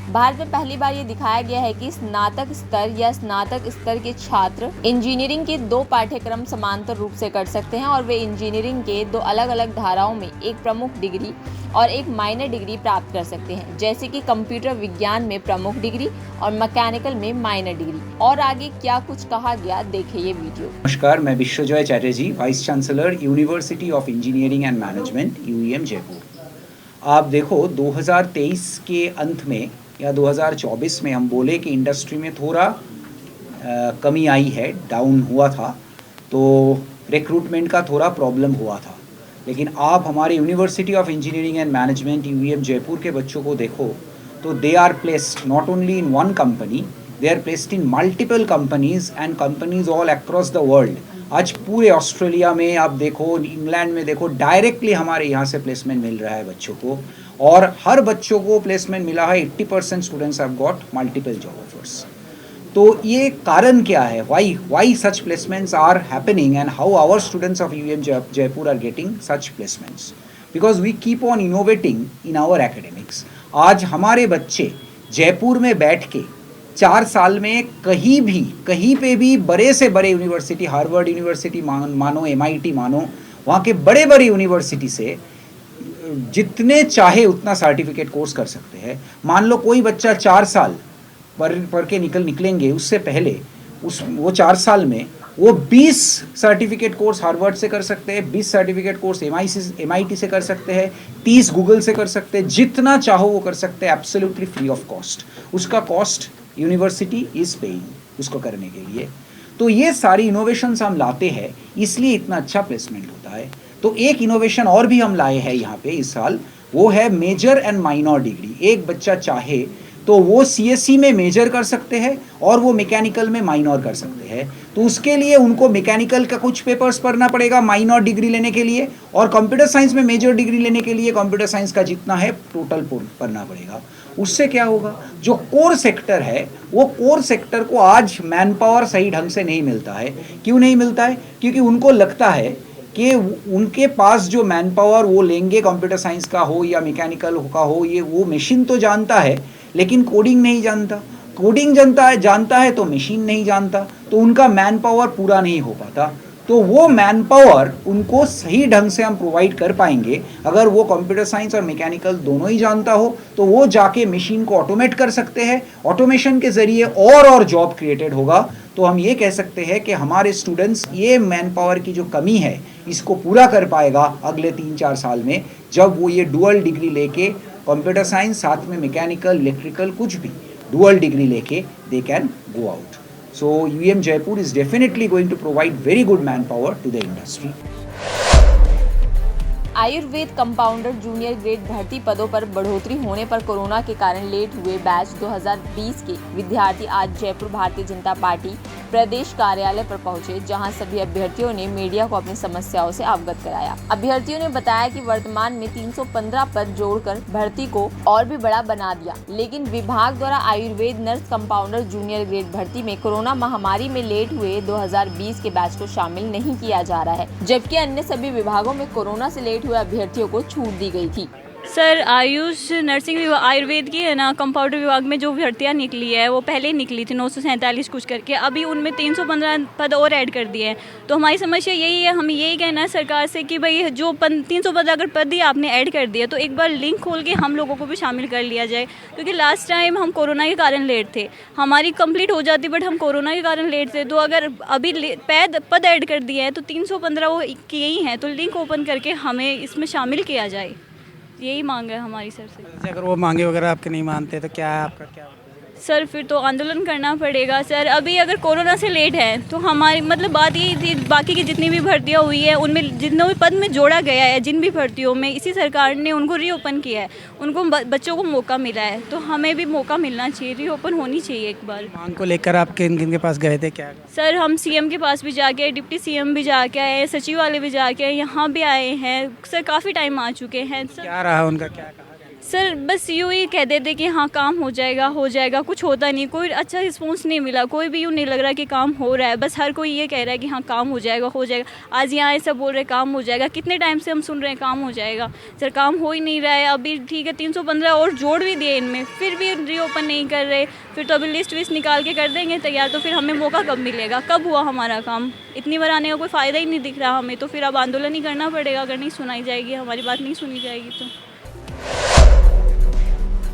भारत में पहली बार ये दिखाया गया है कि स्नातक स्तर या स्नातक स्तर के छात्र इंजीनियरिंग के 2 पाठ्यक्रम समांतर रूप से कर सकते हैं और वे इंजीनियरिंग के 2 अलग अलग धाराओं में एक प्रमुख डिग्री और एक माइनर डिग्री प्राप्त कर सकते हैं, जैसे कि कंप्यूटर विज्ञान में प्रमुख डिग्री और मैकेनिकल में माइनर डिग्री। और आगे क्या कुछ कहा गया, देखिए ये वीडियो। नमस्कार, मैं Biswajoy Chatterjee, vice chancellor university of engineering and management UEM Jaipur. आप देखो 2023 के अंत में या 2024 में हम बोले कि इंडस्ट्री में थोड़ा कमी आई है, डाउन हुआ था, तो रिक्रूटमेंट का थोड़ा प्रॉब्लम हुआ था। लेकिन आप हमारे university of engineering and management UEM Jaipur के बच्चों को देखो तो they are placed not only in one company, they are placed in multiple companies and companies all across the world. आज पूरे ऑस्ट्रेलिया में आप देखो, इंग्लैंड में देखो, डायरेक्टली हमारे यहाँ से प्लेसमेंट मिल रहा है बच्चों को, और हर बच्चों को प्लेसमेंट मिला है। 80% students have got multiple job offers. तो ये कारण क्या है, why such placements are happening and how our students of UEM Jaipur are getting such placements? Because we keep on innovating in our academics. आज हमारे बच्चे जयपुर में बैठ के 4 साल में कहीं पे भी बड़े से बड़े यूनिवर्सिटी, हार्वर्ड यूनिवर्सिटी मानो, MIT मानो, वहाँ के बड़े बड़े यूनिवर्सिटी से जितने चाहे उतना सर्टिफिकेट कोर्स कर सकते हैं। मान लो कोई बच्चा 4 साल पढ़ के निकलेंगे, उससे पहले वो 4 साल में वो 20 सर्टिफिकेट कोर्स हार्वर्ड से कर सकते हैं, 20 सर्टिफिकेट कोर्स MIT से कर सकते हैं, 30 गूगल से कर सकते हैं, जितना चाहो वो कर सकते हैं, एब्सोल्युटली फ्री ऑफ कॉस्ट। उसका कॉस्ट यूनिवर्सिटी इज पेइंग उसको करने के लिए। तो ये सारी इनोवेशंस हम लाते हैं, इसलिए इतना अच्छा प्लेसमेंट होता है। तो एक इनोवेशन और भी हम लाए हैं यहाँ पे इस साल, वो है मेजर एंड माइनर डिग्री। एक बच्चा चाहे तो वो CSE में मेजर कर सकते हैं और वो मैकेनिकल में माइनर कर सकते हैं। तो उसके लिए उनको मैकेनिकल का कुछ पेपर्स पढ़ना पड़ेगा माइनर डिग्री लेने के लिए, और कंप्यूटर साइंस में मेजर डिग्री लेने के लिए कंप्यूटर साइंस का जितना है टोटल पढ़ना पड़ेगा। उससे क्या होगा, जो कोर सेक्टर है, वो कोर सेक्टर को आज मैन पावर सही ढंग से नहीं मिलता है। क्यों नहीं मिलता है? क्योंकि उनको लगता है कि उनके पास जो मैन पावर वो लेंगे, कंप्यूटर साइंस का हो या मैकेनिकल का हो, ये वो मशीन तो जानता है लेकिन कोडिंग नहीं जानता। कोडिंग जानता है तो मशीन नहीं जानता, तो उनका मैन पावर पूरा नहीं हो पाता। तो वो मैन पावर उनको सही ढंग से हम प्रोवाइड कर पाएंगे अगर वो कंप्यूटर साइंस और मैकेनिकल दोनों ही जानता हो। तो वो जाके मशीन को ऑटोमेट कर सकते हैं, ऑटोमेशन के जरिए और जॉब क्रिएटेड होगा। तो हम ये कह सकते हैं कि हमारे स्टूडेंट्स ये मैन पावर की जो कमी है इसको पूरा कर पाएगा अगले 3-4 साल में, जब वो ये डुअल डिग्री लेके कंप्यूटर साइंस साथ में मैकेनिकल, इलेक्ट्रिकल, कुछ भी डुअल डिग्री लेके they can go out. So UEM Jaipur is definitely going to provide very good manpower to the industry. Ayurveda compounder junior grade भर्ती पदों पर बढ़ोतरी होने पर कोरोना के कारण लेट हुए बैच 2020 के विद्यार्थी आज जयपुर भारतीय जनता पार्टी प्रदेश कार्यालय पर पहुंचे, जहां सभी अभ्यर्थियों ने मीडिया को अपनी समस्याओं से अवगत कराया। अभ्यर्थियों ने बताया कि वर्तमान में 315 पद जोड़कर भर्ती को और भी बड़ा बना दिया, लेकिन विभाग द्वारा Ayurveda nurse compounder junior grade भर्ती में कोरोना महामारी में लेट हुए 2020 के बैच को शामिल नहीं किया जा रहा है, जबकि अन्य सभी विभागों में कोरोना से लेट हुए अभ्यर्थियों को छूट दी गई थी। सर, आयुष नर्सिंग आयुर्वेद की है ना, कंपाउंडर विभाग में जो भर्तियाँ निकली है वो पहले निकली थी 947 कुछ करके, अभी उनमें 315 पद और ऐड कर दिए हैं। तो हमारी समस्या यही है, हमें यही कहना है सरकार से कि भाई जो 315 अगर पद ही आपने ऐड कर दिया तो एक बार लिंक खोल के हम लोगों को भी शामिल कर लिया जाए, क्योंकि लास्ट टाइम हम कोरोना के कारण लेट थे, हमारी कंप्लीट हो जाती बट हम कोरोना के कारण लेट थे। तो अगर अभी पद ऐड कर दिए हैं तो 315 वो यही हैं, तो लिंक ओपन करके हमें इसमें शामिल किया जाए, यही मांग है हमारी सर से। अगर वो मांगे वगैरह आपके नहीं मानते तो क्या है आपका क्या? सर फिर तो आंदोलन करना पड़ेगा सर। अभी अगर कोरोना से लेट है तो हमारी मतलब बात यही थी, बाकी की जितनी भी भर्तियां हुई है उनमें जितने भी पद में जोड़ा गया है, जिन भी भर्तियों में इसी सरकार ने उनको रीओपन किया है, उनको बच्चों को मौका मिला है, तो हमें भी मौका मिलना चाहिए, रीओपन होनी चाहिए एक बार। मांग को लेकर आप किन के पास गए थे क्या? सर हम CM के पास भी जाके, डिप्टी CM भी जाके आए, सचिवालय भी जाके आए, यहाँ भी आए हैं सर, काफ़ी टाइम आ चुके हैं सर। क्या रहा उनका, क्या कहा? सर बस यूँ ही कह देते कि हाँ काम हो जाएगा, कुछ होता नहीं, कोई अच्छा रिस्पॉन्स नहीं मिला, कोई भी यूँ नहीं लग रहा कि काम हो रहा है। बस हर कोई ये कह रहा है कि हाँ काम हो जाएगा। आज यहाँ ऐसा बोल रहे काम हो जाएगा, कितने टाइम से हम सुन रहे हैं काम हो जाएगा। सर काम हो ही नहीं रहा है। अभी ठीक है 315 और जोड़ भी दिए इनमें, फिर भी रीओपन नहीं कर रहे। फिर तो अभी लिस्ट विस्ट निकाल के कर देंगे तैयार, तो फिर हमें मौका कब मिलेगा, कब हुआ हमारा काम। इतनी बार आने का कोई फ़ायदा ही नहीं दिख रहा हमें, तो फिर अब आंदोलन ही करना पड़ेगा अगर नहीं सुनाई जाएगी, हमारी बात नहीं सुनी जाएगी तो।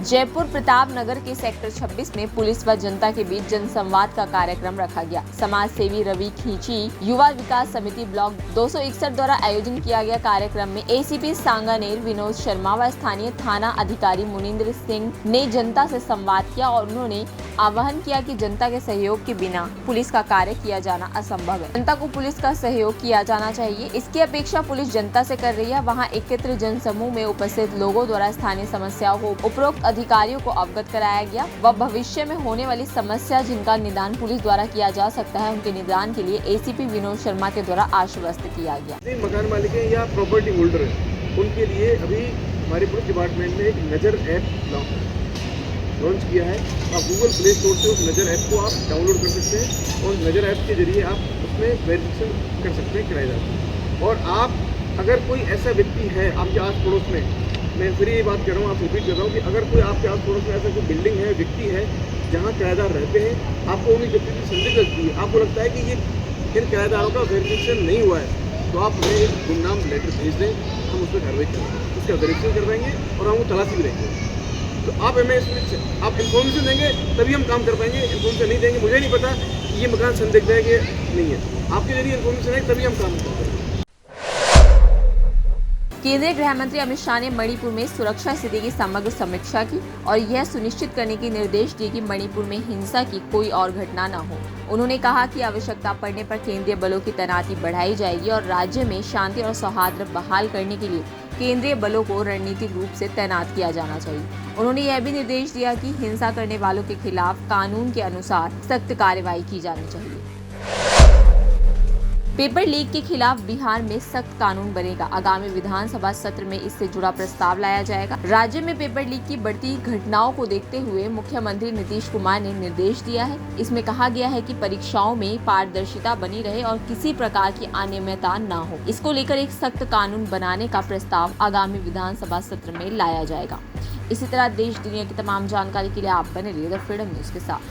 जयपुर प्रताप नगर के सेक्टर 26 में पुलिस व जनता के बीच जनसंवाद का कार्यक्रम रखा गया। समाज सेवी रवि खींची युवा विकास समिति ब्लॉक 261 द्वारा आयोजन किया गया कार्यक्रम में एसीपी सांगानेर विनोद शर्मा व स्थानीय थाना अधिकारी मुनिंद्र सिंह ने जनता से संवाद किया और उन्होंने आह्वान किया कि जनता के सहयोग के बिना पुलिस का कार्य किया जाना असंभव है। जनता को पुलिस का सहयोग किया जाना चाहिए, इसकी अपेक्षा पुलिस जनता से कर रही है। वहाँ एकत्र जनसमूह में उपस्थित लोगों द्वारा स्थानीय समस्याओं को उपरोक्त अधिकारियों को अवगत कराया गया व भविष्य में होने वाली समस्या जिनका निदान पुलिस द्वारा किया जा सकता है उनके निदान के लिए एसीपी विनोद शर्मा के द्वारा आश्वस्त किया गया। मकान मालिक या प्रॉपर्टी होल्डर है उनके लिए अभी हमारे पुलिस डिपार्टमेंट ने एक नज़र ऐप लॉन्च किया है। आप गूगल प्ले स्टोर से उस नज़र ऐप को आप डाउनलोड कर सकते हैं और नज़र ऐप के जरिए आप उसमें वेरिफिकेशन कर सकते हैं किराएदार। और आप अगर कोई ऐसा व्यक्ति है आपके आस पड़ोस में, मैं फिर ये बात कर रहा हूँ, आप रिपीट कर रहा हूँ कि अगर कोई आपके आस पड़ोस में ऐसा कोई बिल्डिंग है, व्यक्ति है जहाँ किराएदार रहते हैं, आपको उन्हीं व्यक्ति की संदिग्ध लगती है, आपको लगता है कि ये इन किराएदारों का वेरिफिकेशन नहीं हुआ है, तो आप हमें एक गुमनाम लेटर भेज दें, हम उस पर कार्रवाई करेंगे, उसका वेरिफिकेशन करवाएंगे और हम वो तलाशी भी देंगे। तो आप हमें इसमें आप इन्फॉर्मेशन देंगे तभी हम काम कर पाएंगे। इन्फॉर्मेशन नहीं देंगे, मुझे नहीं पता कि ये मकान संदिग्ध है कि नहीं है, आपके जरिए इन्फॉर्मेशन है तभी हम काम कर पाएंगे। केंद्रीय गृह मंत्री अमित शाह ने मणिपुर में सुरक्षा स्थिति की समग्र समीक्षा की और यह सुनिश्चित करने के निर्देश दिए कि मणिपुर में हिंसा की कोई और घटना न हो। उन्होंने कहा कि आवश्यकता पड़ने पर केंद्रीय बलों की तैनाती बढ़ाई जाएगी और राज्य में शांति और सौहार्द बहाल करने के लिए केंद्रीय बलों को रणनीतिक रूप से तैनात किया जाना चाहिए। उन्होंने यह भी निर्देश दिया कि हिंसा करने वालों के खिलाफ कानून के अनुसार सख्त कार्रवाई की जानी चाहिए। पेपर लीक के खिलाफ बिहार में सख्त कानून बनेगा। आगामी विधानसभा सत्र में इससे जुड़ा प्रस्ताव लाया जाएगा। राज्य में पेपर लीक की बढ़ती घटनाओं को देखते हुए मुख्यमंत्री नीतीश कुमार ने निर्देश दिया है। इसमें कहा गया है कि परीक्षाओं में पारदर्शिता बनी रहे और किसी प्रकार की अनियमितता न हो। इसको लेकर एक सख्त कानून बनाने का प्रस्ताव आगामी विधानसभा सत्र में लाया जाएगा। इसी तरह देश दुनिया की तमाम जानकारी के लिए आप बने रहिए द फ्रीडम न्यूज के साथ।